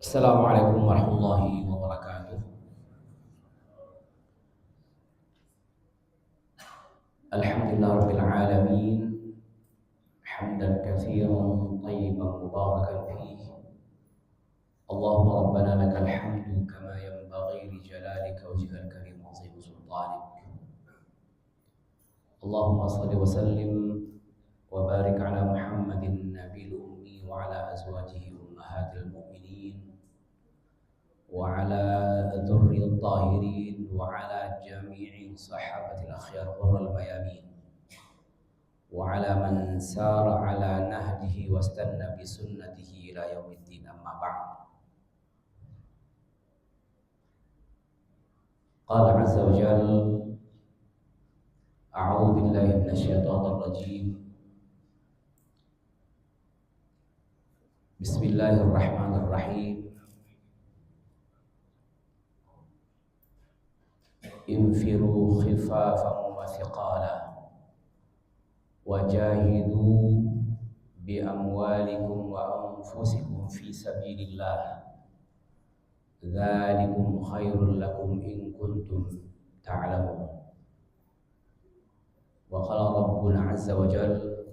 Assalamualaikum warahmatullahi wabarakatuh. Alhamdulillah rabbil alamin. Hamdan katsiran tayyiban mubarakan fihi. Allahumma rabbana lakal hamdu kama yanbaghi li jalalika wajhikal karim wa 'azimi sultanik. Allahumma shalli wa sallim wa barik ala Muhammadin nabiyil ummi wa ala azwajihi ummahatil mu'minin wa ala dzurriyyat tahirin wa ala jami'i sahabatil akhyar wal mayamin wa ala man sara ala nahjihi wastanna bi sunnatihi ila yaumiddin, amma ba'd. Qala azza wa jalla a'udzu billahi minasyaitonir rajim. Bismillahirrahmanirrahim. Infiru khifafan wa thiqala wajahidu bi amwalikum wa anfusikum fi sabilillah dzalikum khairul lakum in kuntum ta'lamun. Wa qala rabbuna azza wa jalla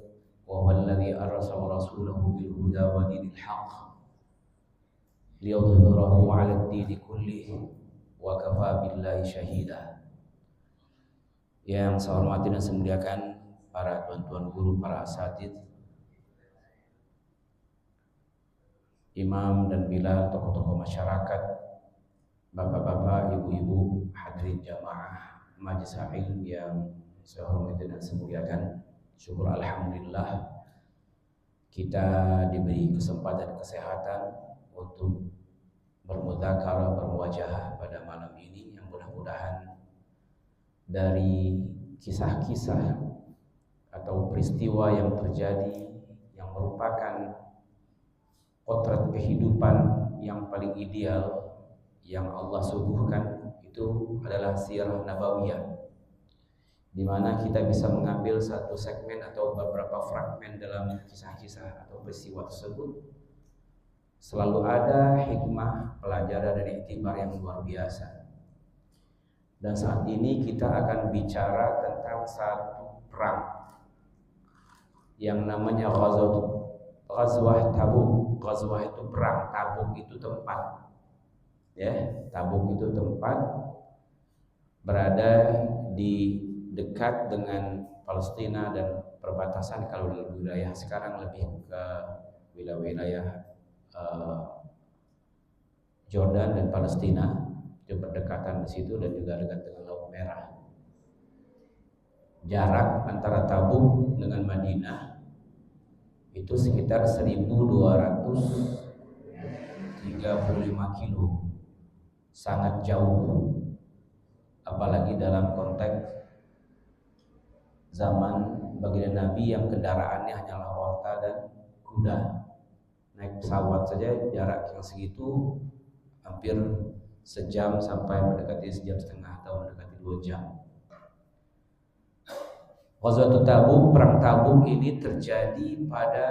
wa huwa alladhi arsala rasulahu bil huda wa dinil haqq liyudhhirahu 'ala ad-dini kullihi wa kafa billahi syahida. Yang saya hormati dan saya muliakan para tuan-tuan guru, para asatidz, imam dan bilal, tokoh-tokoh masyarakat, bapak-bapak, ibu-ibu, hadirin jamaah majelis ilmu yang saya hormati dan saya muliakan. Syukur alhamdulillah kita diberi kesempatan kesehatan untuk bermudzakarah, bermuwajahah pada malam ini, yang mudah-mudahan dari kisah-kisah atau peristiwa yang terjadi yang merupakan potret kehidupan yang paling ideal yang Allah suguhkan, itu adalah sirah nabawiyah, di mana kita bisa mengambil satu segmen atau beberapa fragmen dalam kisah-kisah atau peristiwa tersebut. Selalu ada hikmah, pelajaran dan iktibar yang luar biasa. Dan saat ini kita akan bicara tentang satu perang yang namanya Ghazwah Tabuk. Ghazwah itu perang, Tabuk itu tempat. Ya, Tabuk itu tempat, berada di dekat dengan Palestina dan perbatasan. Kalau di wilayah sekarang lebih ke wilayah Jordan dan Palestina, itu berdekatan di situ, dan juga dekat dengan Laut Merah. Jarak antara Tabuk dengan Madinah itu sekitar 1235 kilo, sangat jauh. Apalagi dalam konteks zaman baginda Nabi yang kendaraannya hanyalah onta dan kuda. Naik pesawat saja jarak yang segitu hampir sejam sampai mendekati sejam setengah atau mendekati 2 jam. Ghazwatut Tabuk, perang Tabuk ini terjadi pada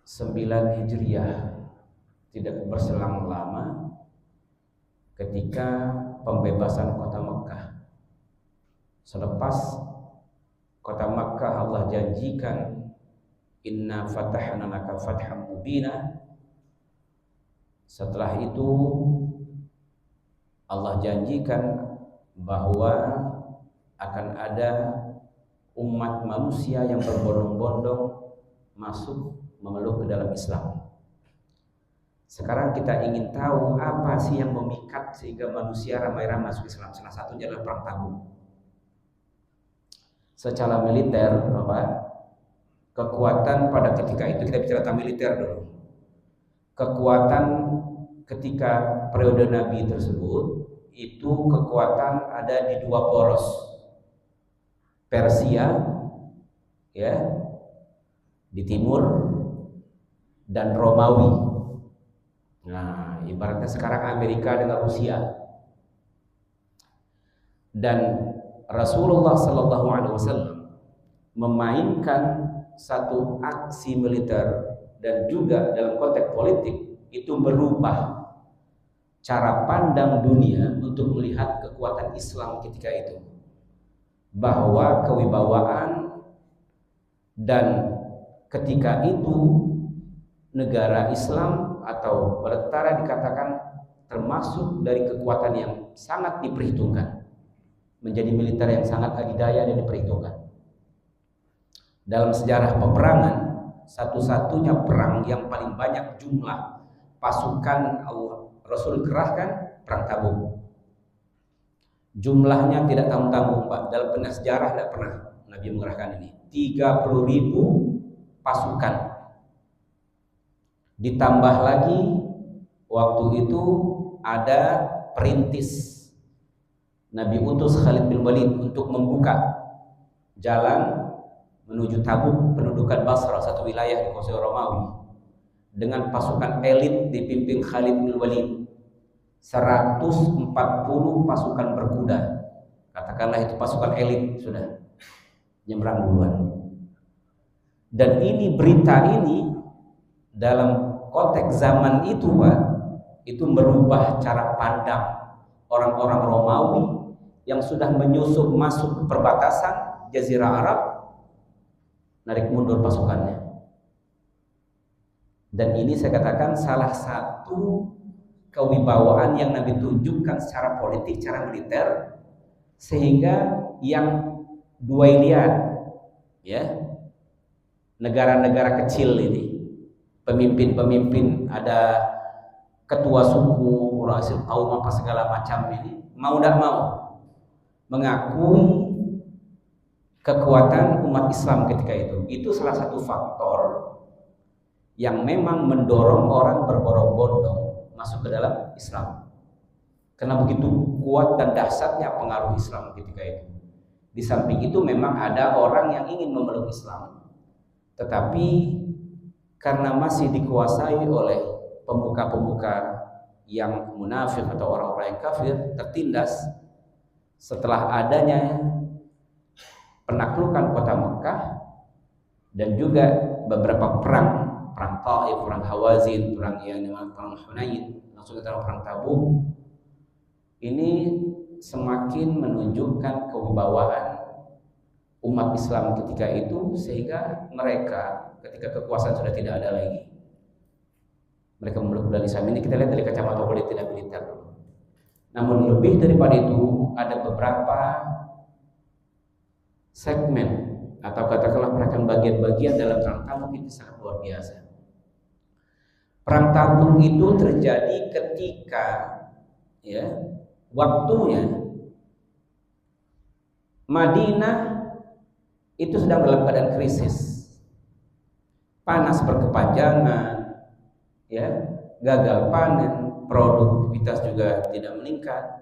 9 Hijriah, tidak berselang lama ketika pembebasan kota Mekkah. Selepas kota Mekkah Allah janjikan, inna fatahna laka fatham mubina. Setelah itu Allah janjikan bahwa akan ada umat manusia yang berbondong-bondong masuk memeluk ke dalam Islam. Sekarang kita ingin tahu apa sih yang memikat sehingga manusia ramai-ramai masuk Islam. Salah satunya adalah perang Tabuk. Secara militer, Bapak, kekuatan pada ketika itu, kita bicara tentang militer dulu. Kekuatan ketika periode Nabi tersebut, itu kekuatan ada di 2 poros. Persia, ya, di timur, dan Romawi. Nah, ibaratnya sekarang Amerika dengan Rusia. Dan Rasulullah Sallallahu Alaihi Wasallam memainkan satu aksi militer dan juga dalam konteks politik itu berubah cara pandang dunia untuk melihat kekuatan Islam ketika itu, bahwa kewibawaan dan ketika itu negara Islam atau tentara dikatakan termasuk dari kekuatan yang sangat diperhitungkan, menjadi militer yang sangat adidaya dan diperhitungkan. Dalam sejarah peperangan, satu-satunya perang yang paling banyak jumlah pasukan Rasul kerahkan perang Tabuk. Jumlahnya tidak tanggung-tanggung, Pak. Dalam pernah sejarah tidak pernah Nabi mengerahkan ini. 30.000 pasukan. Ditambah lagi waktu itu ada perintis. Nabi utus Khalid bin Walid untuk membuka jalan menuju Tabuk, pendudukan Basrah, satu wilayah di Kuasai Romawi, dengan pasukan elit dipimpin Khalid bin Walid. 140 pasukan berkuda, katakanlah itu pasukan elit, sudah nyebrang duluan. Dan ini berita ini dalam konteks zaman itu, Pak, itu merubah cara pandang orang-orang Romawi yang sudah menyusup masuk ke perbatasan Jazirah Arab, narik mundur pasukannya. Dan ini saya katakan salah satu kewibawaan yang Nabi tunjukkan secara politik, secara militer, sehingga yang duailian, ya, negara-negara kecil ini, pemimpin-pemimpin, ada ketua suku, rasul kaum apa segala macam ini, mau tidak mau mengakui kekuatan umat Islam ketika itu. Itu salah satu faktor yang memang mendorong orang berbondong-bondong masuk ke dalam Islam, karena begitu kuat dan dahsyatnya pengaruh Islam ketika itu. Di samping itu memang ada orang yang ingin memeluk Islam, tetapi karena masih dikuasai oleh pemuka-pemuka yang munafik atau orang-orang yang kafir, tertindas. Setelah adanya penaklukan kota Mekah dan juga beberapa perang Taif, perang Hawazin, perang Hunain, langsung kita perang Tabuk, ini semakin menunjukkan kewibawaan umat Islam ketika itu, sehingga mereka ketika kekuasaan sudah tidak ada lagi, mereka memeluk budaya Islam. Ini kita lihat dari kacamata politik dan militer. Namun lebih daripada itu, ada beberapa segmen atau katakanlah bagian-bagian dalam perang Tabuk itu sangat luar biasa. Perang Tabuk itu terjadi ketika, ya, waktunya Madinah itu sedang dalam keadaan krisis, panas berkepanjangan, ya, gagal panen, produktivitas juga tidak meningkat,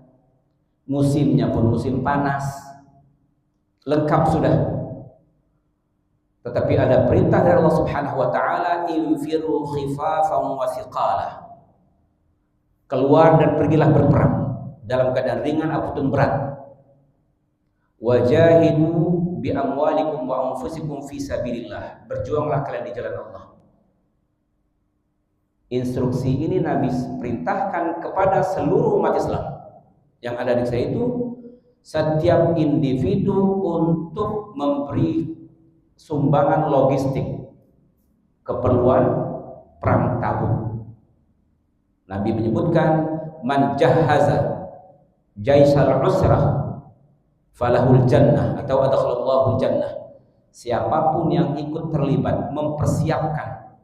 musimnya pun musim panas, lengkap sudah. Tetapi ada perintah dari Allah Subhanahu wa taala, infiru khifafan wa thiqala. Keluar dan pergilah berperang dalam keadaan ringan ataupun berat. Wajahidu bi amwalikum wa anfusikum fi sabilillah. Berjuanglah kalian di jalan Allah. Instruksi ini Nabi perintahkan kepada seluruh umat Islam yang ada di sana itu, setiap individu untuk memberi sumbangan logistik keperluan perang Tabuk. Nabi menyebutkan, man jahaza jaisal usrah falahul jannah, atau adkhalallahu jannah. Siapapun yang ikut terlibat mempersiapkan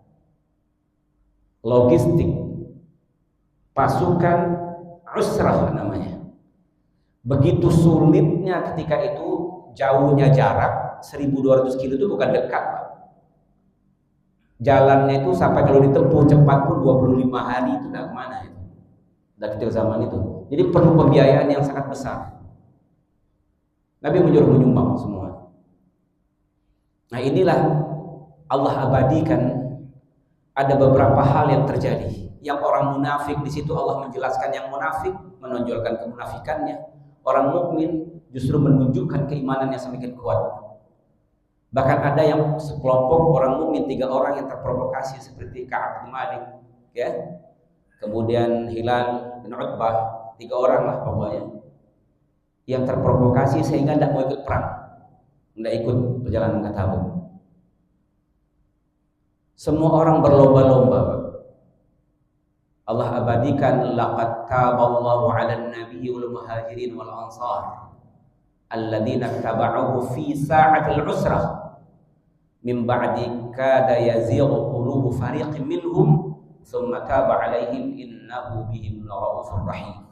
logistik pasukan usrah namanya. Begitu sulitnya ketika itu, jauhnya jarak 1200 kilo itu bukan dekat, Pak. Jalannya itu sampai kalau ditempuh cepat pun 25 hari itu tidak kemana itu. Dari ketika zaman itu. Jadi perlu pembiayaan yang sangat besar. Nabi menyuruh menyumbang semua. Nah, inilah Allah abadikan ada beberapa hal yang terjadi. Yang orang munafik di situ Allah menjelaskan yang munafik, menonjolkan kemunafikannya. Orang mukmin justru menunjukkan keimanannya semakin kuat. Bahkan ada yang sekelompok orang mukmin, 3 orang yang terprovokasi seperti Ka'ab bin Malik, ya, kemudian Hilal bin Utbah, 3 orang lah pokoknya yang terprovokasi sehingga tidak mau ikut perang, tidak ikut perjalanan ke Tabuk. Semua orang berlomba-lomba. Allah abadikan, laqad taballahu 'alan nabiyyi wal muhajirin wal ansar alladzina tabauhu fi sa'atil usrah min ba'di kada yazighu qulubu fariqin minhum thumma taba 'alaihim innahu bihim laraufur rahim.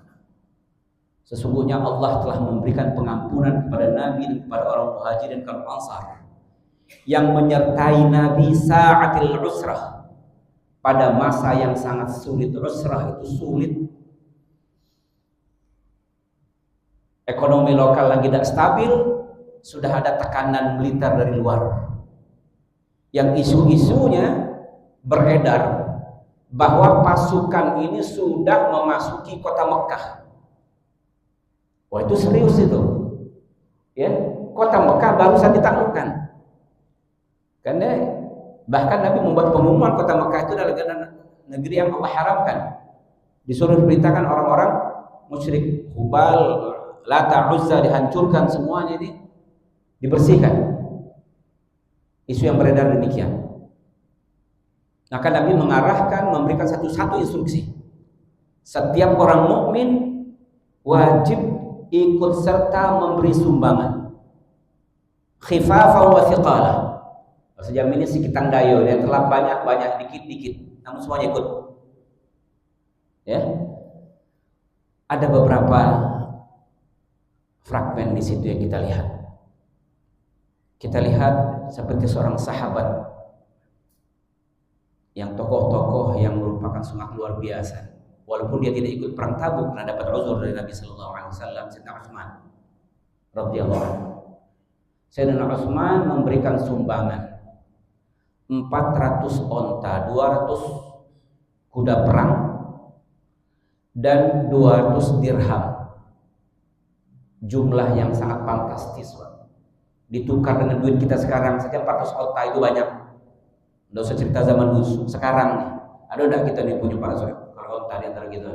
Sesungguhnya Allah telah memberikan pengampunan kepada Nabi dan kepada orang Muhajirin dan Ansar yang menyertai Nabi sa'atil usrah, pada masa yang sangat sulit. Usrah itu sulit, ekonomi lokal lagi tidak stabil, sudah ada tekanan militer dari luar yang isu-isunya beredar bahwa pasukan ini sudah memasuki kota Mekah. Wah, itu serius itu, ya. Kota Mekah baru saja ditaklukkan. Karena bahkan Nabi membuat pengumuman kota Mekah itu adalah negeri yang Allah haramkan. Disuruh diberitakan orang-orang musyrik, Hubal, Lata, Uzza dihancurkan, semuanya ini dibersihkan. Isu yang beredar demikian. Maka Nabi mengarahkan, memberikan satu-satu instruksi. Setiap orang mukmin wajib ikut serta memberi sumbangan, khifafan wa thiqala. Sejam ini sekitar dayo, yang telah banyak dikit-dikit, namun semuanya ikut. Ya, ada beberapa fragmen di situ yang kita lihat. Kita lihat seperti seorang sahabat yang tokoh-tokoh yang merupakan sangat luar biasa. Walaupun dia tidak ikut perang Tabuk karena dapat uzur dari Nabi Sallallahu Alaihi Wasallam, Sayyidina Utsman radhiyallahu anhu. Sayyidina Utsman memberikan sumbangan 400 onta, 200 kuda perang, dan 200 dirham. Jumlah yang sangat fantastis, Pak. Ditukar dengan duit kita sekarang saja 400 onta itu banyak. Nggak usah cerita zaman dulu, sekarang nih. Ada enggak kita nih punya 400 onta di antara kita?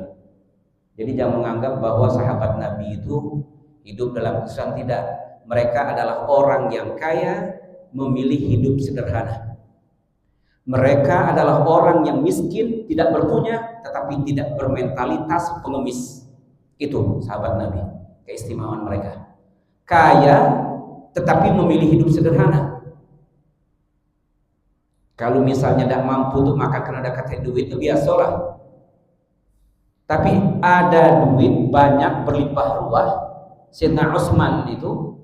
Jadi jangan menganggap bahwa sahabat Nabi itu hidup dalam kesusahan, tidak. Mereka adalah orang yang kaya memilih hidup sederhana. Mereka adalah orang yang miskin, tidak berpunya, tetapi tidak bermentalitas pengemis. Itu sahabat Nabi, keistimewaan mereka. Kaya, tetapi memilih hidup sederhana. Kalau misalnya tidak mampu untuk makan karena ada kata duit, itu biasalah. Tapi ada duit banyak, berlimpah ruah. Sayyidina Utsman itu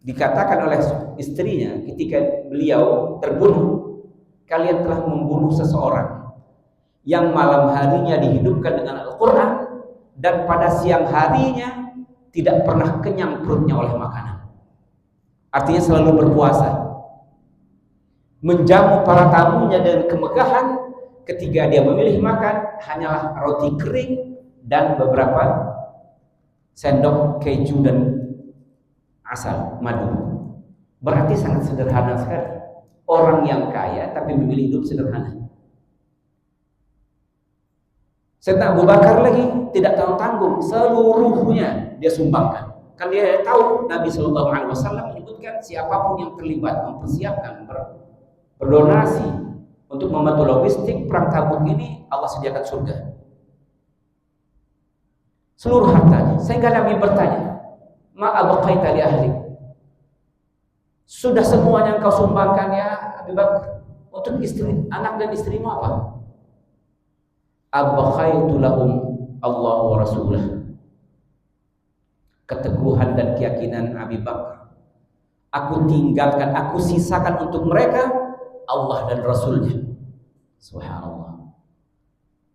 dikatakan oleh istrinya ketika beliau terbunuh, kalian telah membunuh seseorang yang malam harinya dihidupkan dengan Al-Quran dan pada siang harinya tidak pernah kenyang perutnya oleh makanan. Artinya selalu berpuasa, menjamu para tamunya dengan kemegahan. Ketika dia memilih makan hanyalah roti kering dan beberapa sendok keju dan asal madu. Berarti sangat sederhana sekali. Orang yang kaya tapi memilih hidup sederhana. Sayyidina Abu Bakar lagi tidak tanggung-tanggung, seluruhnya dia sumbangkan. Kan dia tahu Nabi Sallallahu Alaihi Wasallam menyebutkan siapapun yang terlibat mempersiapkan berdonasi untuk membantu logistik perang Tabuk ini, Allah sediakan surga. Seluruh hartanya. Sehingga Nabi bertanya, ma abqaita li ahli? Sudah semuanya engkau sumbangkan ya Abu Bakar? Untuk istri, anak dan istrimu apa? Abqaitu lahum Allah wa Rasulah. Keteguhan dan keyakinan Abu Bakar, aku tinggalkan, aku sisakan untuk mereka Allah dan Rasulnya. Subhanallah.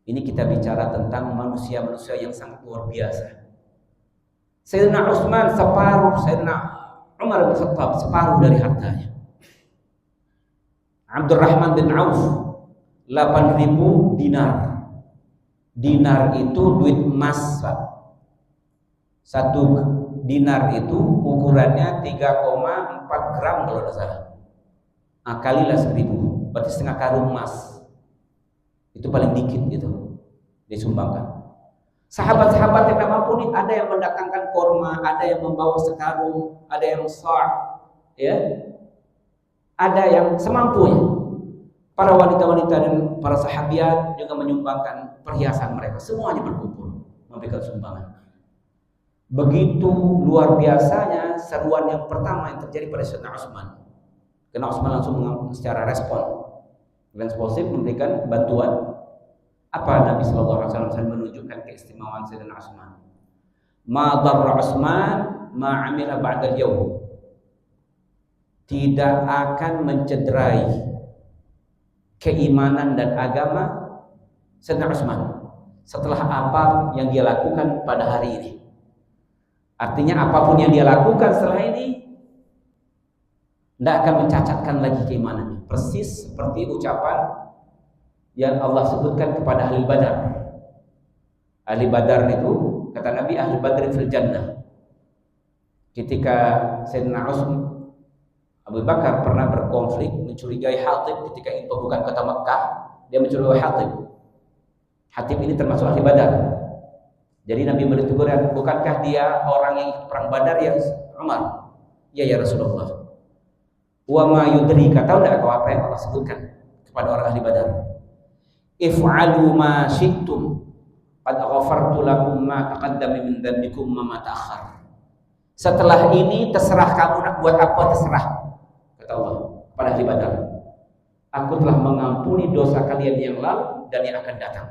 Ini kita bicara tentang manusia-manusia yang sangat luar biasa. Sayyidina Utsman separuh, Sayyidina Umar bin Khattab separuh dari hartanya. Abdurrahman bin Auf 8.000 dinar. Dinar itu duit emas, Pak. 1 dinar itu ukurannya 3,4 gram kalau tidak salah. Kalilah 1.000, berarti setengah karung emas. Itu paling dikit gitu. disumbangkan. Sahabat-sahabat yang tidak mampu nih, ada yang mendatangkan korma, ada yang membawa sekarung, ada yang ya, ada yang semampunya. Para wanita-wanita dan para sahabiat juga menyumbangkan perhiasan mereka, semuanya berkumpul memberikan sumbangan. Begitu luar biasanya seruan yang pertama yang terjadi pada Sayyidina Utsman. Karena Utsman langsung secara responsif memberikan bantuan. Apa Nabi sallallahu alaihi wasallam menunjukkan keistimewaan Sayyidina Utsman? Ma darra Utsman ma amila ba'da al-yawm. Tidak akan mencederai keimanan dan agama Sayyidina Utsman setelah apa yang dia lakukan pada hari ini. Artinya apapun yang dia lakukan setelah ini tidak akan mencacatkan lagi keimanannya. Persis seperti ucapan yang Allah sebutkan kepada ahli Badar. Ahli Badar itu, kata Nabi, ahli Badr fil jannah. Ketika Sayyidina Abu Bakar pernah berkonflik, mencurigai Hatib ketika itu bukan kota Mekah, dia mencurigai Hatib. Hatib ini termasuk ahli Badar. Jadi Nabi menegur, bukankah dia orang yang ikut perang Badar ya Umar? Ya Rasulullah. Wa ma yudrika, tahu enggak apa yang Allah sebutkan kepada orang ahli Badar? If'alu ma syi'tum qad ghafartu lakum ma taqaddama min dhanbikum ma ta'akhkhar. Setelah ini terserah kamu nak buat apa, terserah, kata Allah pada ahli Badar. Aku telah mengampuni dosa kalian yang lalu dan yang akan datang.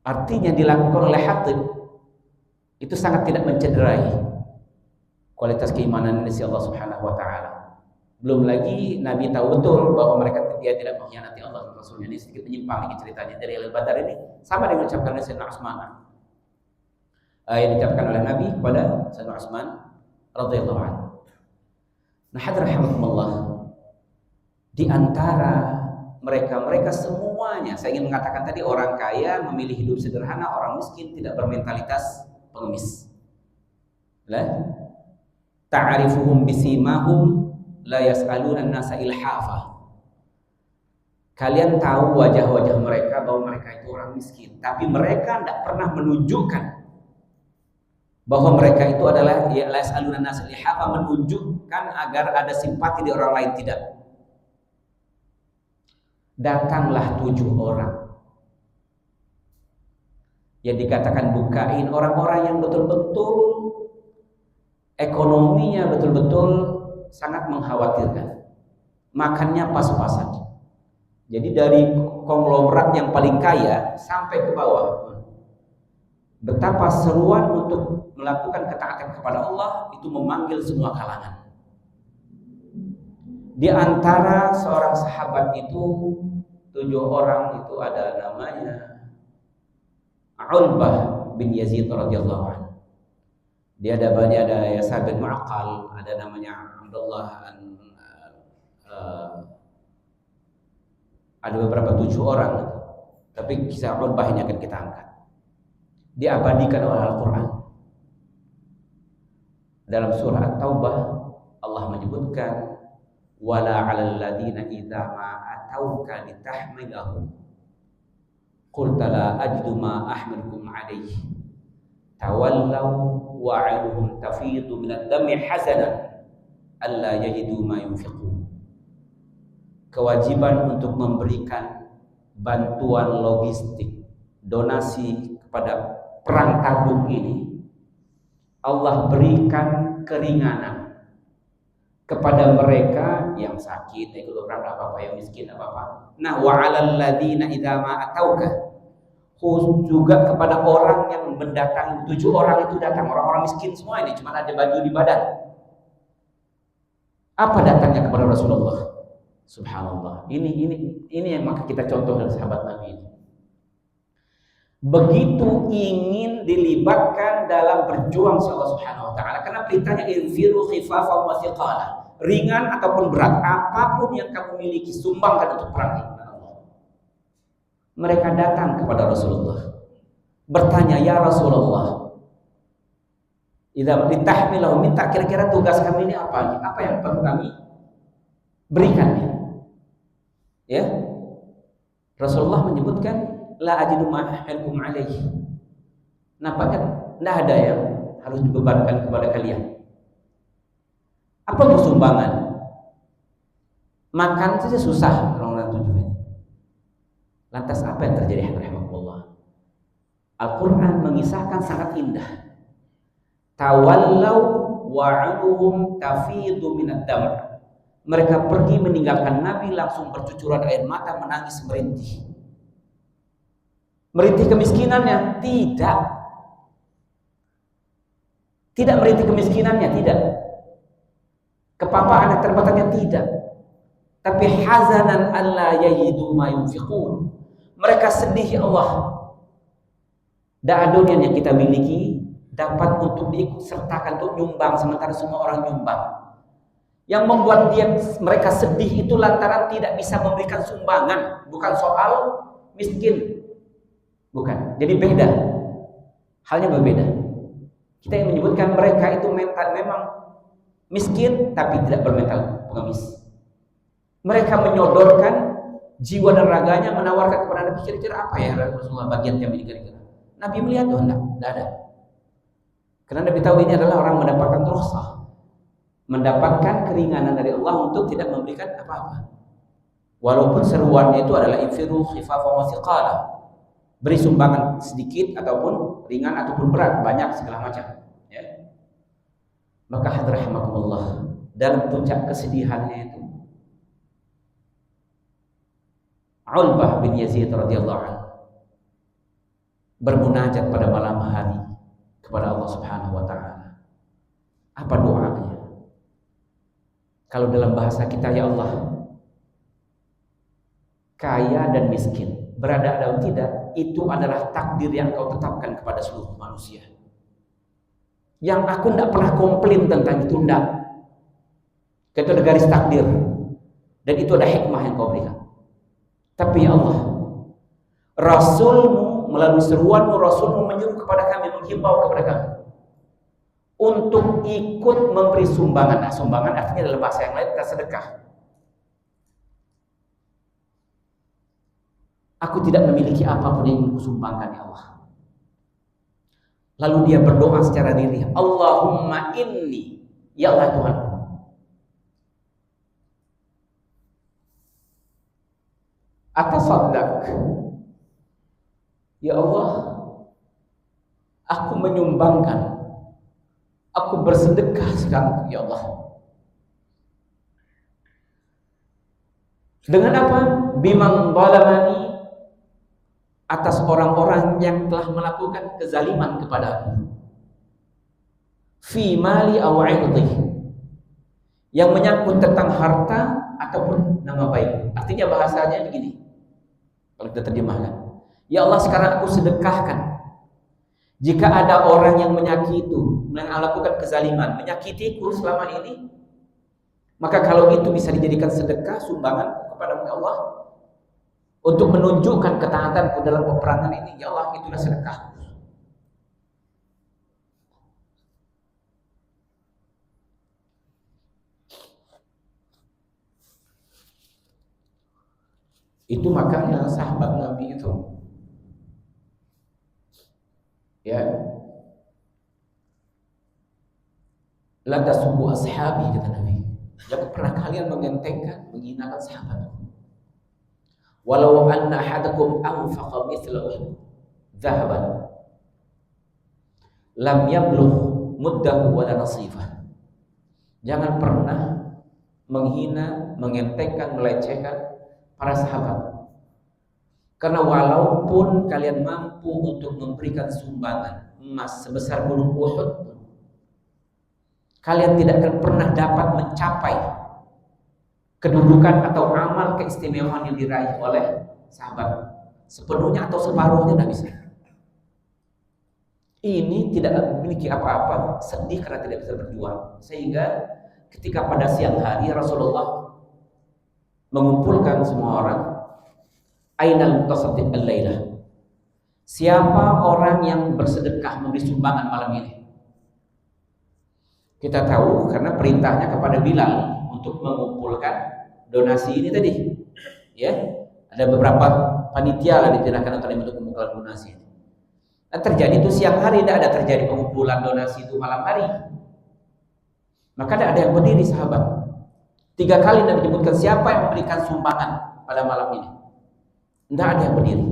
Artinya dilakukan oleh Hatib itu sangat tidak mencederai kualitas keimanan di sisi Allah Subhanahu wa taala. Belum lagi Nabi tahu betul bahwa dia tidak mengkhianati Allah dan Rasulnya. Ini sedikit menyimpang lagi ceritanya dari Al-Badar ini, sama dengan ucapkan oleh Sayyidina Utsman. Yang diucapkan oleh Nabi kepada Sayyidina Utsman radhiyallahu anhu. Nah, hadrahakumullah, di antara mereka semuanya, saya ingin mengatakan tadi, orang kaya memilih hidup sederhana, orang miskin tidak bermentalitas pengemis. Ta'arifuhum bisimahum la yas'aluna an-nasa ilhafa. Kalian tahu wajah-wajah mereka bahwa mereka itu orang miskin, tapi mereka tidak pernah menunjukkan bahwa mereka itu adalah la yas'aluna an-nasa ilhafa, menunjukkan agar ada simpati di orang lain, tidak. Datanglah 7 orang yang dikatakan bukain, orang-orang yang betul-betul ekonominya betul-betul sangat mengkhawatirkan, makannya pas-pasan. Jadi dari konglomerat yang paling kaya sampai ke bawah, betapa seruan untuk melakukan ketaatan kepada Allah itu memanggil semua kalangan. Di antara seorang sahabat itu 7 orang itu ada namanya Ulbah bin Yazid radhiyallahu anhu. Dia ada Yasar bin Mu'aqqal, ada namanya Abdullah, ada beberapa 7 orang. Tapi kisah Ulbah ini akan kita angkat. Diabadikan oleh Al-Quran. Dalam surah At-Taubah Allah menyebutkan wala 'alal ladzina idza ma atauka litahmilahum qulta la ajidu ma ahmilukum 'alaihi tawallaw wa 'aynuhum tafidu min ad-dam'i hazanan alla yajidu ma yunfiqun. Kewajiban untuk memberikan bantuan logistik, donasi kepada perang Tabuk ini Allah berikan keringanan kepada mereka yang sakit, yang kelurahan apa-apa, yang miskin apa-apa. Nah, wa 'alal ladzina idza ma atauka, khusus juga kepada orang yang mendatangi. 7 orang itu datang, orang-orang miskin semua ini, cuma ada baju di badan. Apa datangnya kepada Rasulullah? Subhanallah. Ini yang maka kita contoh dari sahabat Nabi ini. Begitu ingin dilibatkan dalam berjuang Allah Subhanahu wa taala, karena perintahnya infiru khifafan wa thiqala, ringan ataupun berat, apapun yang kamu miliki sumbangkan untuk perang ini. Mereka datang kepada Rasulullah bertanya, ya Rasulullah, idza ditahmilahu, minta kira-kira tugas kami ini apa? Apa yang perlu kami berikan? Ya, Rasulullah menyebutkan la ajidu ma'ahukum alaihi. Nampaknya tidak ada yang harus dibebankan kepada kalian. Apa bersumbangan? Makan saja susah orang tujuannya. Lantas apa yang terjadi? Rahimahullah. Al-Quran mengisahkan sangat indah. Tawallau wa'aduhum tafidu minad dam'. Mereka pergi meninggalkan Nabi, langsung bercucuran air mata, menangis merintih. Merintih kemiskinannya? Tidak. Tidak merintih kemiskinannya, tidak. Kepapaan anak terbatasnya, tidak. Tapi hazanan alla yajidu ma yunfiqun. Mereka sedih, ya Allah. Da'adonian yang kita miliki dapat untuk diikut sertakan untuk nyumbang, sementara semua orang nyumbang. Yang membuat mereka sedih itu lantaran tidak bisa memberikan sumbangan, bukan soal miskin, bukan. Jadi beda, halnya berbeda. Kita yang menyebutkan mereka itu mental memang miskin, tapi tidak bermental pengemis. Mereka menyodorkan jiwa dan raganya, menawarkan kepada Nabi, kira-kira apa ya Rasulullah bagian kami kira-kira. Nabi melihat, oh enggak ada. Karena Nabi tahu ini adalah orang mendapatkan rukhsah, mendapatkan keringanan dari Allah untuk tidak memberikan apa-apa. Walaupun seruannya itu adalah infiru khifafan wa thiqala. Beri sumbangan sedikit ataupun ringan ataupun berat, banyak segala macam, ya. Maka hadrahamakumullah, dalam puncak kesedihannya itu Ulbah bin Yazid radhiyallahu anhu bermunajat pada malam hari kepada Allah Subhanahu wa taala. Apa doanya? Kalau dalam bahasa kita, ya Allah, kaya dan miskin, berada atau tidak, itu adalah takdir yang kau tetapkan kepada seluruh manusia. Yang aku tidak pernah komplain tentang itu, tidak. Itu ada garis takdir, dan itu ada hikmah yang kau berikan. Tapi ya Allah, Rasulmu melalui seruanmu, Rasulmu menyuruh kepada kami, menghimbau kepada kami untuk ikut memberi sumbangan. Nah, sumbangan artinya dalam bahasa yang lain kita sedekah. Aku tidak memiliki apapun yang ingin kusumbangkan, ya Allah. Lalu dia berdoa secara diri, Allahumma inni, ya Allah Tuhan, atasaddaq, ya Allah, aku menyumbangkan, aku bersedekah sekarang, ya Allah. Dengan apa? Biman zalamani, atas orang-orang yang telah melakukan kezaliman kepada aku. Fi mali aw 'irdi, yang menyangkut tentang harta ataupun nama baik. Artinya bahasanya begini, kalau kita terjemahkan, ya Allah, sekarang aku sedekahkan. Jika ada orang yang menyakiti, melakukan kezaliman, menyakitiku selama ini, maka kalau itu bisa dijadikan sedekah, sumbangan kepada Allah untuk menunjukkan ketaatanku dalam peperangan ini, ya Allah, itulah sedekah. Itu makanya sahabat Nabi itu, ya, la tasubbu ashabi, kata Nabi, jangan pernah kalian mengentengkan, menghinakan sahabat. Walau anna ahadakum anfaqa mithla dhahaban lam yablugh muddahu wala nasifah. Jangan pernah menghina, mengentengkan, melecehkan para sahabat. Karena walaupun kalian mampu untuk memberikan sumbangan emas sebesar gunung Uhud, kalian tidak akan pernah dapat mencapai kedudukan atau amal keistimewaan yang diraih oleh sahabat. Sepenuhnya atau separuhnya tidak bisa. Ini tidak memiliki apa-apa, sedih karena tidak bisa berjuang. Sehingga ketika pada siang hari Rasulullah mengumpulkan semua orang, ainal mutasaddiq al-lailah, siapa orang yang bersedekah memberi sumbangan malam ini? Kita tahu karena perintahnya kepada Bilal untuk mengumpulkan donasi ini tadi, ya, Ada beberapa panitia lah dipindahkan untuk pengumpulan donasi. Dan terjadi itu siang hari, tidak ada terjadi pengumpulan donasi itu malam hari. Maka tidak ada yang berdiri sahabat. 3 kali Nabi menyebutkan siapa yang memberikan sumbangan pada malam ini. Tidak ada yang berdiri.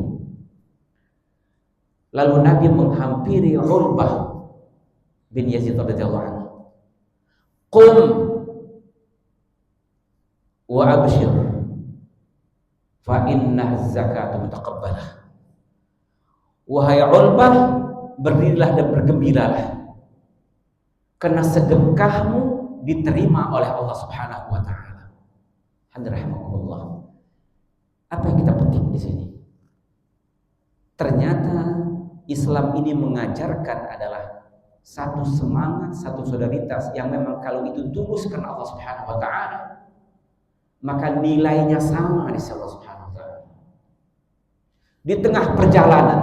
Lalu Nabi menghampiri Urbah bin Yazid radhiyallahu anhu. Qum wa abshir fa inna zakata mutaqabbalah. Wahai Urbah, berdirilah dan bergembiralah, karena sedekahmu diterima oleh Allah Subhanahu wa taala. Hadrahimahullah. Apa yang kita petik di sini? Ternyata Islam ini mengajarkan adalah satu semangat, satu solidaritas yang memang kalau itu tulus karena Allah Subhanahu wa taala, maka nilainya sama di sisi Allah Subhanahu wa taala. Di tengah perjalanan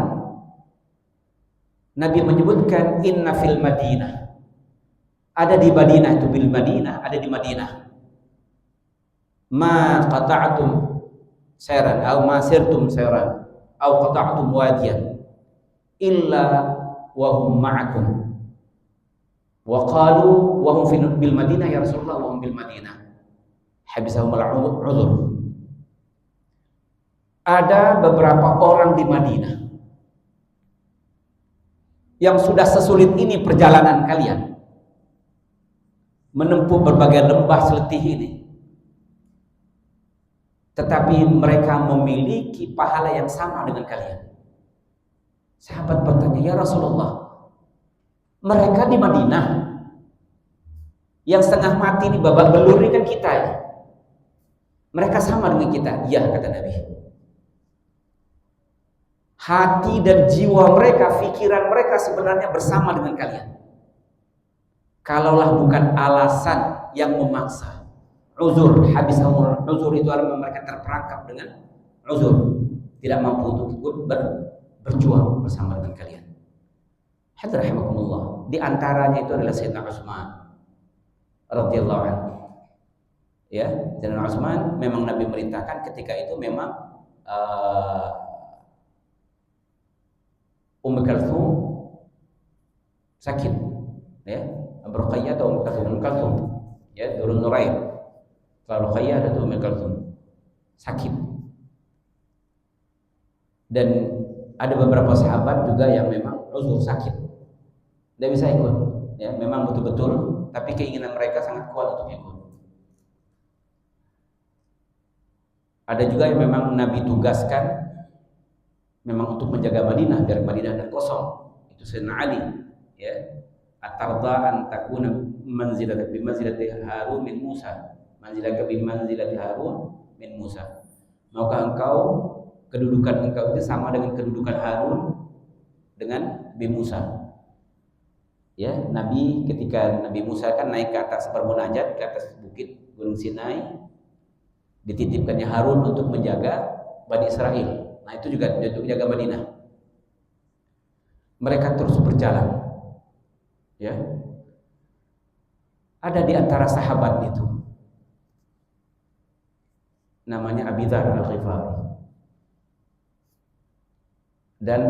Nabi menyebutkan inna fil Madinah, ada di Madinah, itu bil Madinah, ada di Madinah, ma qata'tum sayran aw ma sirtum sayran aw qata'tum wadiyan illa wa hum ma'akum. Wa qalu wa hum bil Madinah ya Rasulullah, wa hum bil Madinah habisahum al-'udhr. Ada beberapa orang di Madinah yang sudah sesulit ini perjalanan kalian, menempuh berbagai lembah seletih ini, tetapi mereka memiliki pahala yang sama dengan kalian. Sahabat bertanya, ya Rasulullah, mereka di Madinah yang setengah mati di babak belur ini kan kita ya. Mereka sama dengan kita. Iya, kata Nabi. Hati dan jiwa mereka, pikiran mereka sebenarnya bersama dengan kalian. Kalaulah bukan alasan yang memaksa, uzur, habisahumul uzur, itu adalah mereka terperangkap dengan uzur, tidak mampu untuk ikut berjuang bersama dengan kalian. Hadrahimakumullah. Di antaranya itu adalah Sayyidina Utsman radhiyallahu anhu. Ya, Sayyidina Utsman memang Nabi merintahkan ketika itu memang Ummu Kalsum sakit, ya, Ruqayyah atau Ummu Kalsum, ya, Durun Nurayn. Kalau Ruqayyah atau Ummu Kalsum sakit. Dan ada beberapa sahabat juga yang memang uzur sakit, tidak bisa ikut, ya, memang betul-betul, tapi keinginan mereka sangat kuat untuk ikut. Ada juga yang memang Nabi tugaskan memang untuk menjaga Madinah biar Madinah tidak kosong. Itu Sayyidina Ali, ya. At-tarda an takuna manzilatan bi manzilati Harun min Musa, manzilaka bi manzilati Harun min Musa. Maukah engkau kedudukan engkau itu sama dengan kedudukan Harun dengan Nabi Musa? Ya, Nabi ketika Nabi Musa kan naik ke atas bermunajat ke atas bukit Gunung Sinai, dititipkannya Harun untuk menjaga Bani Israel. Nah, itu juga untuk jaga Madinah. Mereka terus berjalan. Ya. Ada di antara sahabat itu namanya Abi Dzar Al-Ghifari. Dan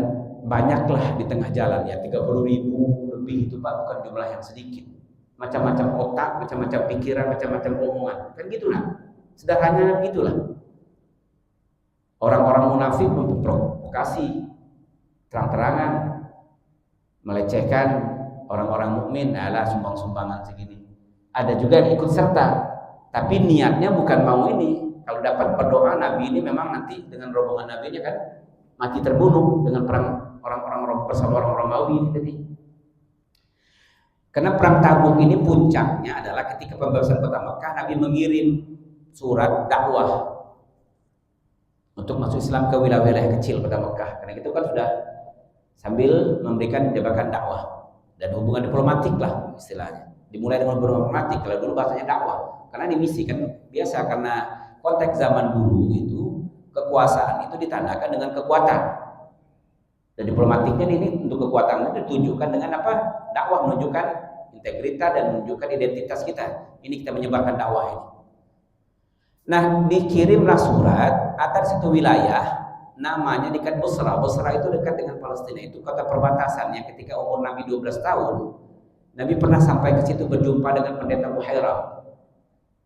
banyaklah di tengah jalan, ya, 30.000 lebih itu Pak, bukan jumlah yang sedikit. Macam-macam otak, macam-macam pikiran, macam-macam omongan. Kan gitulah. Sederhananya begitulah. Orang-orang munafik memprovokasi terang-terangan, melecehkan orang-orang mukmin, alah sumbang-sumbangan segini. Ada juga yang ikut serta, tapi niatnya bukan mau ini. Kalau dapat berdoa Nabi ini memang nanti dengan rombongan Nabi-nya kan mati terbunuh dengan perang orang-orang bersama orang-orang Mawi ini tadi. Karena perang Tabuk ini puncaknya adalah ketika pembebasan kota Mekah, Nabi mengirim surat dakwah untuk masuk Islam ke wilayah-wilayah kecil kota Mekah. Karena itu kan sudah sambil memberikan jebakan dakwah dan hubungan diplomatik lah istilahnya. Dimulai dengan diplomatik, kalau dulu bahasanya dakwah. Karena ini misi kan biasa, karena konteks zaman dulu itu kekuasaan itu ditandakan dengan kekuatan. Dan diplomatiknya ini untuk kekuatannya ditunjukkan dengan apa? Dakwah, menunjukkan integritas dan menunjukkan identitas kita. Ini kita menyebarkan dakwah ini. Nah, dikirimlah surat atas satu wilayah namanya dekat Busra. Busra itu dekat dengan Palestina, itu kota perbatasan yang ketika umur Nabi 12 tahun, Nabi pernah sampai ke situ berjumpa dengan pendeta Buhairah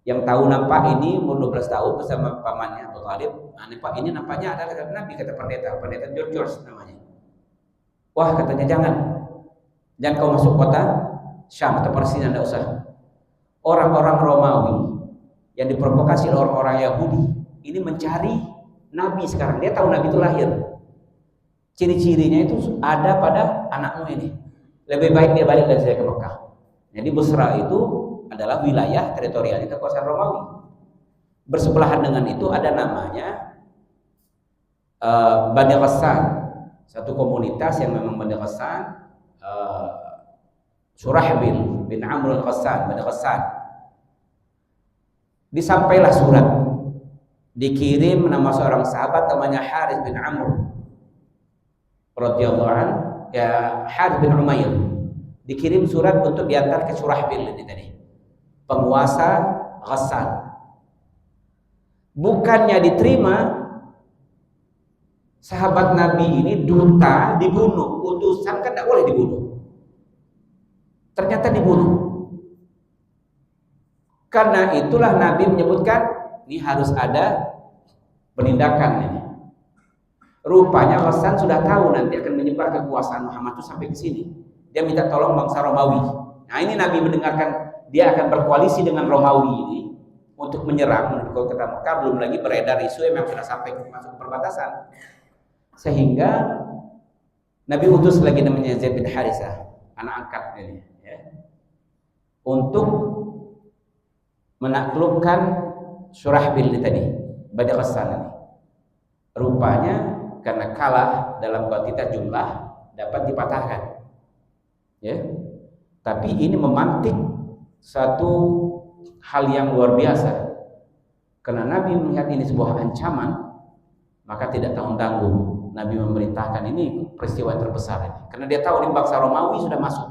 yang tahu nampak ini umur 12 tahun bersama pamannya Abu Talib. Nah, ini nampaknya adalah Nabi, kata pendeta George namanya. Wah, katanya jangan kau masuk kota Syam atau Palestina, tidak usah. Orang-orang Romawi yang diprovokasi oleh orang-orang Yahudi ini mencari Nabi sekarang. Dia tahu Nabi itu lahir. Ciri-cirinya itu ada pada anakmu ini. Lebih baik dia balik dari saya ke Mekah. Jadi Busra itu adalah wilayah teritorialnya kekuasaan Romawi. Bersebelahan dengan itu ada namanya Bani Ghassan, satu komunitas yang memang Bani Ghassan, Surahbil bin Amr al-Ghassan, Bani Ghassan. Disampailah surat, dikirim nama seorang sahabat namanya Harith bin Amr radhiyallahu an, ya Harith bin Umair. Dikirim surat untuk diantar ke Surahbil ini tadi, penguasa Ghassan. Bukannya diterima, sahabat Nabi ini duta dibunuh, utusan kan tidak boleh dibunuh. Ternyata dibunuh. Karena itulah Nabi menyebutkan ini harus ada penindakan ini. Rupanya Ghassan sudah tahu nanti akan menyebar kekuasaan Muhammad itu sampai ke sini. Dia minta tolong bangsa Romawi. Nah, ini Nabi mendengarkan dia akan berkoalisi dengan Romawi ini untuk menyerang menuju kota Mekah. Belum lagi beredar isu yang sudah sampai masuk perbatasan. Sehingga Nabi utus lagi namanya Zaid bin Harithah, anak angkatnya, ya, untuk menaklukkan Surahbil tadi, Bani Ghassan ini. Rupanya karena kalah dalam kuantitas jumlah dapat dipatahkan. Ya. Tapi ini memantik satu hal yang luar biasa. Karena Nabi melihat ini sebuah ancaman, maka tidak tanggung-tanggung Nabi memerintahkan ini peristiwa terbesar ini. Karena dia tahu di bangsa Romawi sudah masuk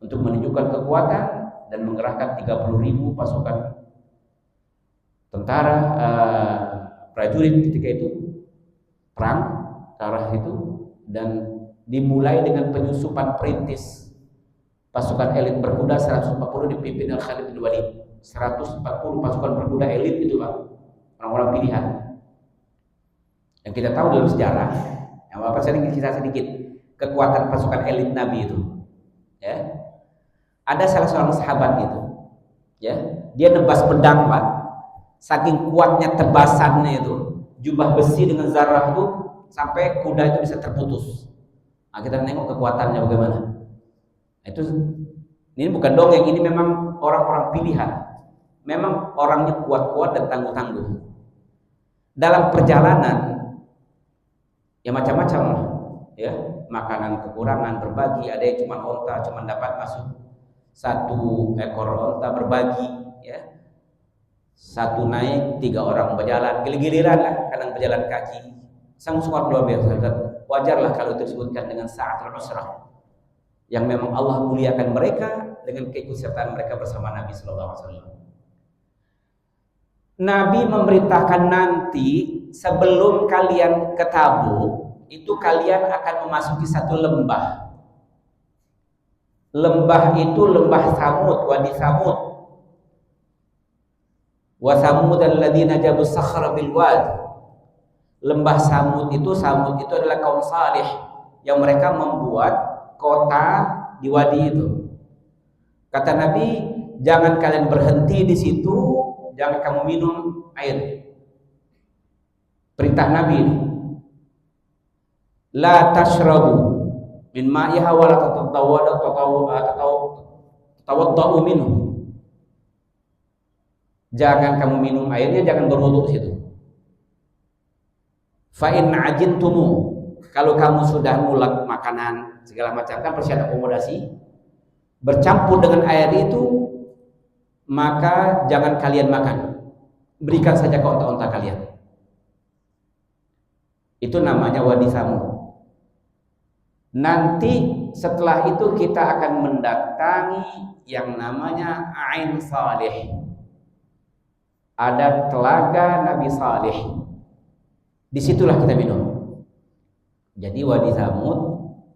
untuk menunjukkan kekuatan dan mengerahkan 30.000 pasukan tentara, prajurit ketika itu perang ke arah itu, dan dimulai dengan penyusupan perintis pasukan elit berkuda 140 dipimpin oleh Khalid bin Walid. 140 pasukan berkuda elit itu Pak, orang-orang pilihan. Yang kita tahu dalam sejarah, yang Bapak kisah sedikit kekuatan pasukan elit Nabi itu, ya. Ada salah seorang sahabat itu, ya, dia nebas pedang Pak, saking kuatnya tebasannya itu, jubah besi dengan zarah itu sampai kuda itu bisa terputus. Nah, kita nengok kekuatannya bagaimana. Itu ini bukan dongeng, ini memang orang-orang pilihan, memang orangnya kuat-kuat dan tangguh-tangguh. Dalam perjalanan ya macam-macam lah, ya, makanan kekurangan berbagi, ada yang cuma onta cuma dapat masuk 1 ekor onta berbagi, ya, 1 naik 3 orang berjalan, giliran lah kadang berjalan kaki, sangat luar biasa. Wajarlah kalau itu disebutkan dengan sa'atul usrah, yang memang Allah muliakan mereka dengan keikutsertaan mereka bersama Nabi Sallallahu Alaihi Wasallam. Nabi memerintahkan nanti sebelum kalian ke Tabuk itu kalian akan memasuki satu lembah. Lembah itu lembah Samud, Wadi Samud. Wa Samud alladziina jabu sakhra bil wad. Lembah Samud itu adalah kaum salih yang mereka membuat kota di wadi itu. Kata Nabi, jangan kalian berhenti di situ, jangan kamu minum air. Perintah Nabi ini. La tashrabu min ma'iha wa la tatawaddau minhu. Jangan kamu minum airnya, jangan berwudu di situ. Fa in ajintumu, kalau kamu sudah ngulek makanan segala macam, kan pasti ada akomodasi, bercampur dengan air itu, maka jangan kalian makan, berikan saja ke onta-onta kalian. Itu namanya Wadi Samud. Nanti setelah itu kita akan mendatangi yang namanya Ain Salih. ada telaga Nabi Saleh. Disitulah kita minum. Jadi Wadi Samud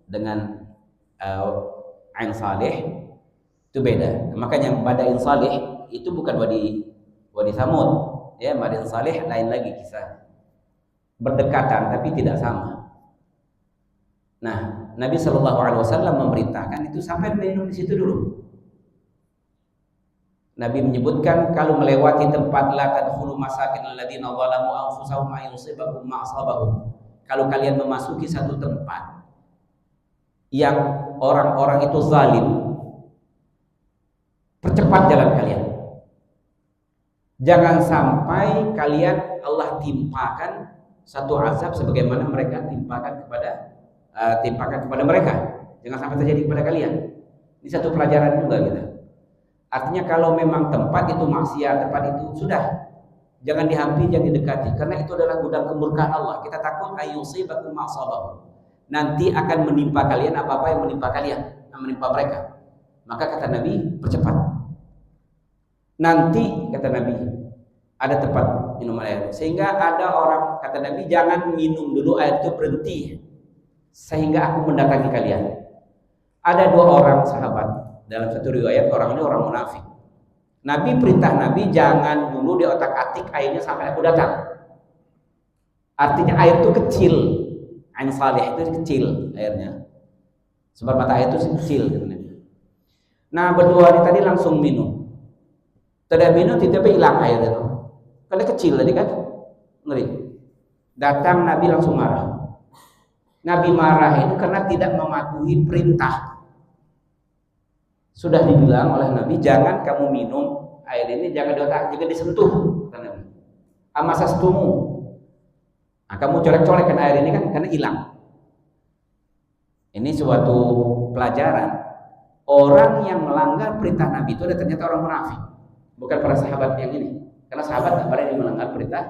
dengan Ain Saleh itu beda. Makanya Madain Saleh itu bukan Wadi Samud, ya. Madain Saleh lain lagi kisah. Berdekatan tapi tidak sama. Nah, Nabi Shallallahu Alaihi Wasallam memerintahkan itu sampai minum di situ dulu. Nabi menyebutkan kalau melewati tempat la tadkhulu masakin alladziina zalamu anfusahum ay yusibakum ma asabahum. Kalau kalian memasuki satu tempat yang orang-orang itu zalim, percepat jalan kalian. Jangan sampai kalian Allah timpakan satu azab sebagaimana mereka timpakan kepada mereka. Jangan sampai terjadi kepada kalian. Ini satu pelajaran juga kita. Artinya kalau memang tempat itu maksiat, tempat itu sudah jangan dihampiri, jangan didekati, karena itu adalah gudang kemurkaan Allah. Kita takut ayyusibakum ma'asabahum. Nanti akan menimpa kalian apa-apa yang menimpa kalian, yang menimpa mereka. Maka kata Nabi, percepat. Nanti kata Nabi ada tempat minum air. Sehingga ada orang kata Nabi, jangan minum dulu air itu, berhenti sehingga aku mendatangi kalian. Ada dua orang sahabat. Dalam satu riwayat orang ini orang munafik. Nabi perintah Nabi jangan dulu di otak-atik airnya sampai aku datang. Artinya air itu kecil. Ain Saleh itu kecil airnya. Sebab mata air itu kecil. Nah berdua ini tadi langsung minum. Tidak minum tiba-tiba hilang air itu. Karena kecil tadi kan. Ngeri. Datang Nabi langsung marah. Nabi marah itu karena tidak mematuhi perintah. Sudah dibilang oleh Nabi, jangan kamu minum air ini, jangan diotak, jangan disentuh, kata Nabi. Amasastumu. Nah, kamu colek-colekkan air ini kan karena hilang. Ini suatu pelajaran. Orang yang melanggar perintah Nabi itu ada ternyata orang munafik, bukan para sahabat yang ini. Karena sahabat tidak berani melanggar perintah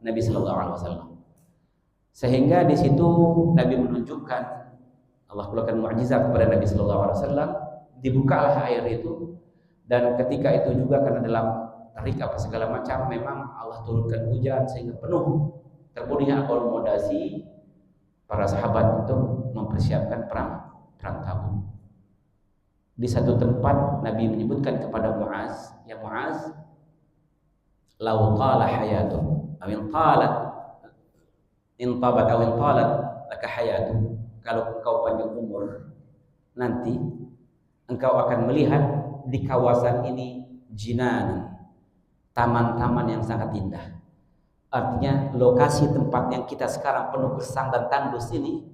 Nabi Sallallahu Alaihi Wasallam. Sehingga di situ Nabi menunjukkan Allah keluarkan mukjizat kepada Nabi Sallallahu Alaihi Wasallam. Dibukalah air itu, dan ketika itu juga karena dalam tarik apa segala macam memang Allah turunkan hujan sehingga terpenuhi akomodasi para sahabat untuk mempersiapkan perang Tabuk. Di satu tempat Nabi menyebutkan kepada Muaz, ya Muaz, lau qala hayatu aw in qalat in tabat aw in qalat laka hayatu, kalau engkau panjang umur nanti engkau akan melihat di kawasan ini jinan, taman-taman yang sangat indah. Artinya lokasi tempat yang kita sekarang penuh gersang dan tandus ini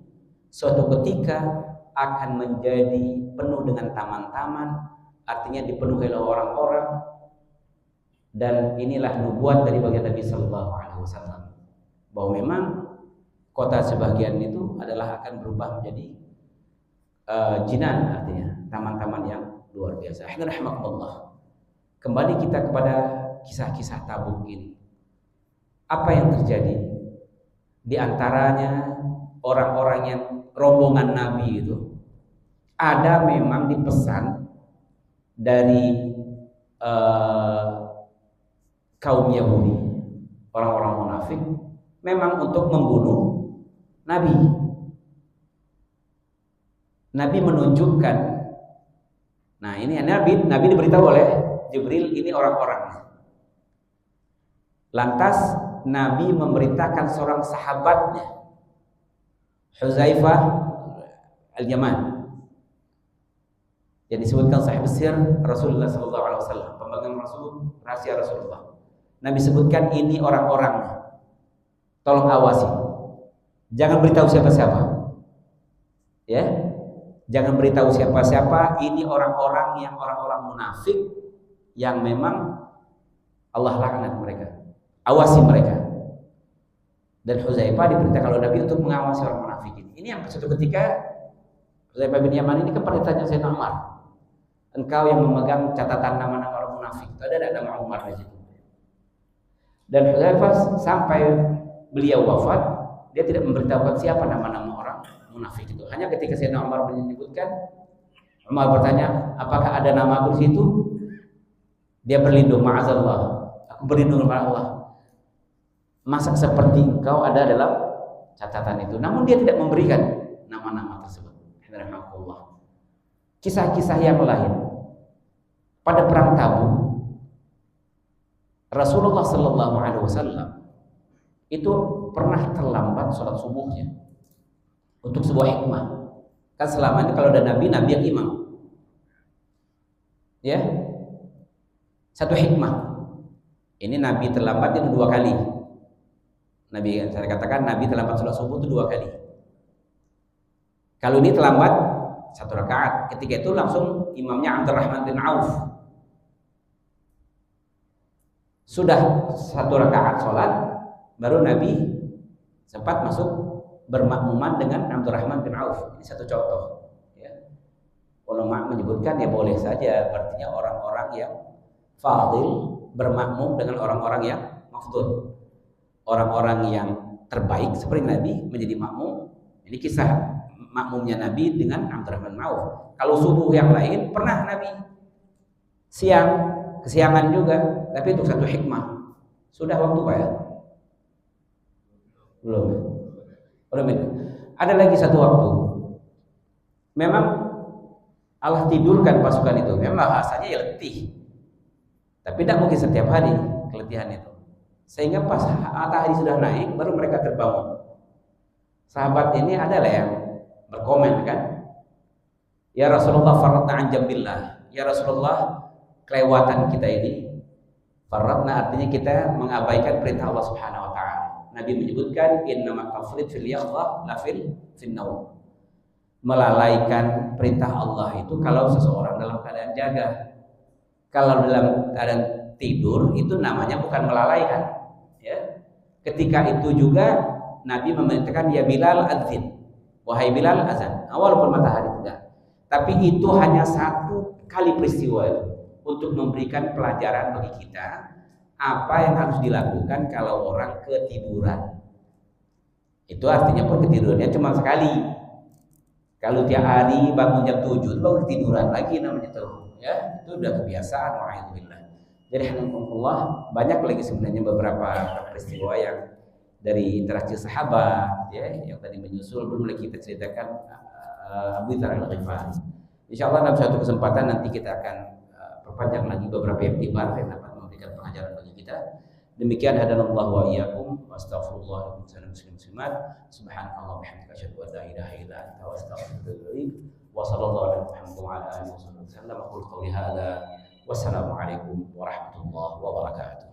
suatu ketika akan menjadi penuh dengan taman-taman, artinya dipenuhi oleh orang-orang. Dan inilah nubuat dari baginda Nabi Sallallahu Alaihi Wasallam bahwa memang kota sebagian itu adalah akan berubah menjadi jinan, artinya taman-taman yang luar biasa. Rahmatullah. Kembali kita kepada kisah-kisah Tabuk ini. Apa yang terjadi? Di antaranya orang-orang yang rombongan Nabi itu ada memang dipesan dari kaum Yahudi, orang-orang munafik, memang untuk membunuh Nabi. Nabi menunjukkan, nah ini Nabi diberitahu oleh Jibril ini orang-orang. Lantas Nabi memerintahkan seorang sahabatnya, Huzaifah Al-Yaman, yang disebutkan sahih sir Rasulullah Sallallahu Alaihi Wasallam, pemegang Rasul, rahasia Rasulullah. Nabi sebutkan ini orang-orangnya, tolong awasi, jangan beritahu siapa-siapa, ya. Jangan beritahu siapa-siapa, ini orang-orang munafik yang memang Allah laknat mereka. Awasi mereka. Dan Huzaifah diperintahkan oleh Nabi untuk mengawasi orang munafik ini. Ini yang suatu ketika Huzaifah bin Yaman ini kepada tanya Sayyidina Umar, engkau yang memegang catatan nama-nama orang munafik. Ada nama Umar di situ. Dan Huzaifah sampai beliau wafat, dia tidak memberitahukan siapa nama-nama orang munafik itu. Hanya ketika Sayyidina Umar menyebutkan, Umar bertanya, apakah ada nama aku di situ? Dia berlindung, ma'azallah, aku berlindung kepada Allah. Masa seperti engkau ada dalam catatan itu. Namun dia tidak memberikan nama-nama tersebut. Alhamdulillah. Kisah-kisah yang lain. Pada perang Tabuk, Rasulullah Sallallahu Alaihi Wasallam itu pernah terlambat sholat subuhnya untuk sebuah hikmah. Kan selama ini kalau ada nabi yang imam, ya, satu hikmah. Ini nabi terlambat itu 2 kali. Nabi, saya katakan nabi terlambat sholat subuh itu 2 kali. Kalau ini terlambat 1 rakaat, ketika itu langsung imamnya Abdurrahman bin Auf. Sudah 1 rakaat sholat, baru Nabi sempat masuk bermakmuman dengan Abdurrahman bin Auf. Ini satu contoh. Ya. Ulama menyebutkan ya boleh saja, artinya orang-orang yang fadil bermakmum dengan orang-orang yang mafdul. Orang-orang yang terbaik seperti Nabi menjadi makmum. Ini kisah makmumnya Nabi dengan Abdurrahman bin Auf. Kalau subuh yang lain pernah Nabi kesiangan juga, tapi untuk satu hikmah. Sudah waktu Pak ya? Belum. Ada lagi satu waktu. Memang Allah tidurkan pasukan itu. Memang bahasanya ya letih. Tapi tidak mungkin setiap hari keletihan itu. Sehingga pas matahari sudah naik baru mereka terbangun. Sahabat ini adalah yang berkomen kan? Ya Rasulullah farratna an jambillah. Ya Rasulullah, kelewatan kita ini. Farratna artinya kita mengabaikan perintah Allah Subhanahu wa taala. Nabi menyebutkan innama tafrid fil yaqظah la fil naum. Melalaikan perintah Allah itu kalau seseorang dalam keadaan jaga. Kalau dalam keadaan tidur itu namanya bukan melalaikan, ya. Ketika itu juga Nabi memerintahkan ya Bilal adzin. Wahai Bilal azan. Walaupun matahari tidak. Tapi itu hanya 1 kali peristiwa itu untuk memberikan pelajaran bagi kita apa yang harus dilakukan kalau orang ketiduran. Itu artinya pun ketidurannya cuma sekali. Kalau tiap hari bangun jam 7 baru ketiduran lagi namanya tuh. Ya, itu udah kebiasaan, wa'alaikumsalam. Jadi alhamdulillah banyak lagi sebenarnya beberapa peristiwa yang dari interaksi sahabat, ya, yang tadi menyusul. Belum lagi kita ceritakan Abu Dzar Al-Ghifari. Insyaallah dalam suatu kesempatan nanti kita akan perpanjang lagi beberapa iktibar yang dapat memberikan pelajaran bagi kita. Demikian hadanallahu wa iyyakum wa astaghfirullah lakum wa muslimat. Subhanallah bihamdika asyhadu an la ilaha illa anta wa astaghfiruka wa sallallahu alaihi wa ala alihi wa sallam. Aqulu qawli hadza wassalamu alaikum warahmatullahi wabarakatuh.